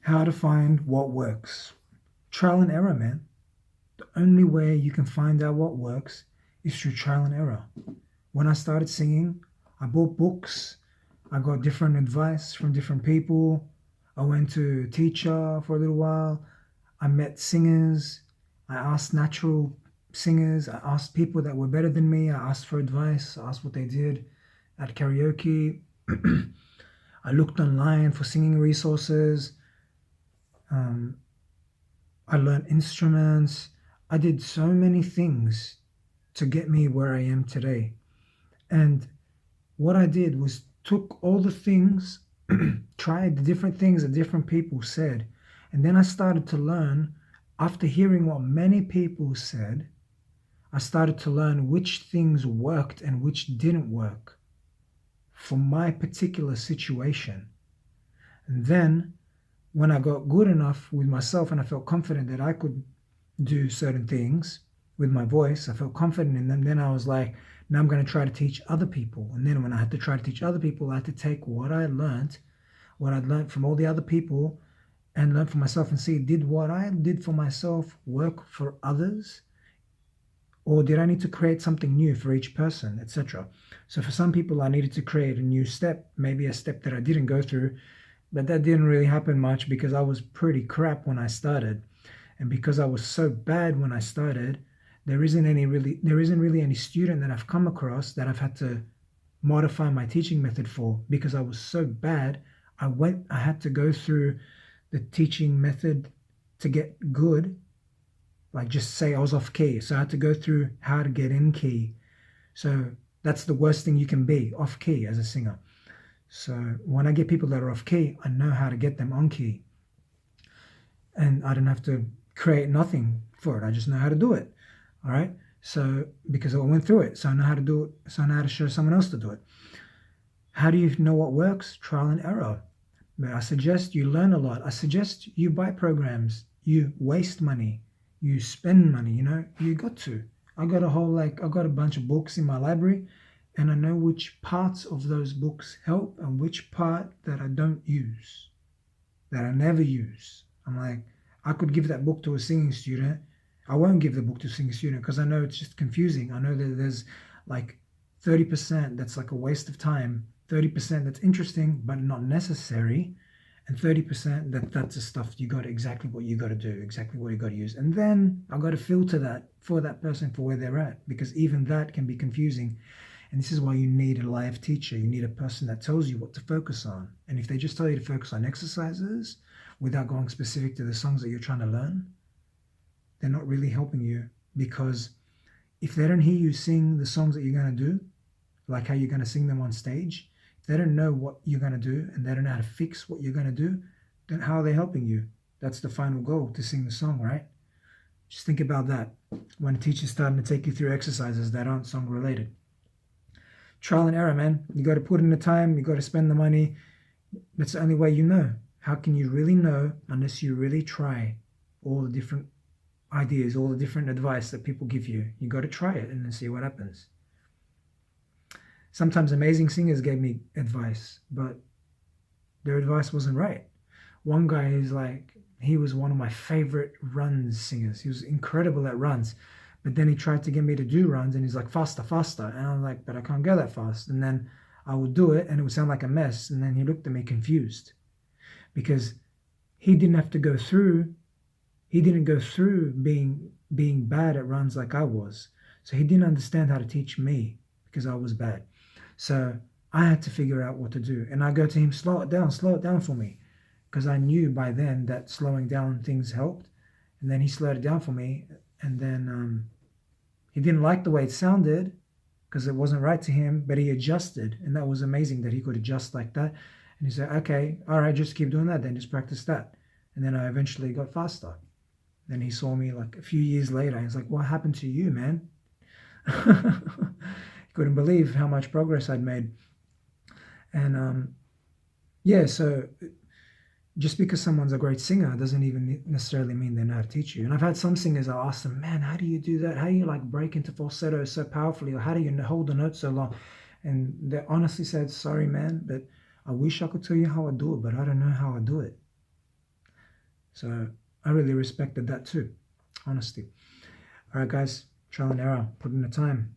How to find what works. Trial and error, man. The only way you can find out what works is through trial and error. When I started singing, I bought books, I got different advice from different people. I went to a teacher for a little while. I met singers. I asked natural singers. I asked people that were better than me. I asked for advice. I asked what they did at karaoke. I looked online for singing resources. Um, I learned instruments. I did so many things to get me where I am today. And what I did was took all the things, tried the different things that different people said, and then I started to learn after hearing what many people said. I started to learn which things worked and which didn't work for my particular situation. And then when I got good enough with myself and I felt confident that I could do certain things with my voice, I felt confident in them, then I was like, now I'm going to try to teach other people. And then when I had to try to teach other people, I had to take what I'd learned from all the other people and learn for myself and see, did what I did for myself work for others? Or did I need to create something new for each person, etc.? So for some people, I needed to create a new step, maybe a step that I didn't go through, but that didn't really happen much because I was pretty crap when I started. And because I was so bad when I started, there isn't really any student that I've come across that I've had to modify my teaching method for because I was so bad. I had to go through the teaching method to get good. Like just say I was off key. So I had to go through how to get in key. So that's the worst thing you can be, off key as a singer. So when I get people that are off key, I know how to get them on key. And I don't have to create nothing for it. I just know how to do it. All right. So because I went through it, so I know how to do it. So I know how to show someone else to do it. How do you know what works? Trial and error. But I suggest you learn a lot. I suggest you buy programs. You waste money. You spend money. You got to. I got a bunch of books in my library, and I know which parts of those books help and which part that I don't use, that I never use. I'm like, I could give that book to a singing student. I won't give the book to a singing student because I know it's just confusing. I know that there's like 30% that's like a waste of time, 30% that's interesting but not necessary, and 30% that's the stuff you got exactly what you got to do, exactly what you got to use. And then I got to filter that for that person for where they're at because even that can be confusing. And this is why you need a live teacher. You need a person that tells you what to focus on. And if they just tell you to focus on exercises without going specific to the songs that you're trying to learn, they're not really helping you because if they don't hear you sing the songs that you're going to do, like how you're going to sing them on stage, if they don't know what you're going to do and they don't know how to fix what you're going to do, then how are they helping you? That's the final goal, to sing the song, right? Just think about that when a teacher's starting to take you through exercises that aren't song related. Trial and error, man. You got to put in the time, you got to spend the money. That's the only way you know. How can you really know unless you really try all the different ideas, all the different advice that people give you? You got to try it and then see what happens. Sometimes amazing singers gave me advice, but their advice wasn't right. One guy is like, he was one of my favorite runs singers. He was incredible at runs. But then he tried to get me to do runs and he's like, faster, faster. And I'm like, but I can't go that fast. And then I would do it and it would sound like a mess. And then he looked at me confused because he didn't have to go through, he didn't go through being bad at runs like I was. So he didn't understand how to teach me because I was bad. So I had to figure out what to do. And I go to him, slow it down for me. Because I knew by then that slowing down things helped. And then he slowed it down for me. And then he didn't like the way it sounded because it wasn't right to him, but he adjusted. And that was amazing that he could adjust like that. And he said, okay, all right, just keep doing that then, just practice that. And then I eventually got faster. Then he saw me like a few years later. He's like, what happened to you, man? He couldn't believe how much progress I'd made. And yeah, so just because someone's a great singer doesn't even necessarily mean they know how to teach you. And I've had some singers, I ask them, man, how do you do that? How do you like break into falsetto so powerfully? Or how do you hold the note so long? And they honestly said, sorry, man, but I wish I could tell you how I do it, but I don't know how I do it. So I really respected that too, honestly. All right, guys, trial and error, put in the time.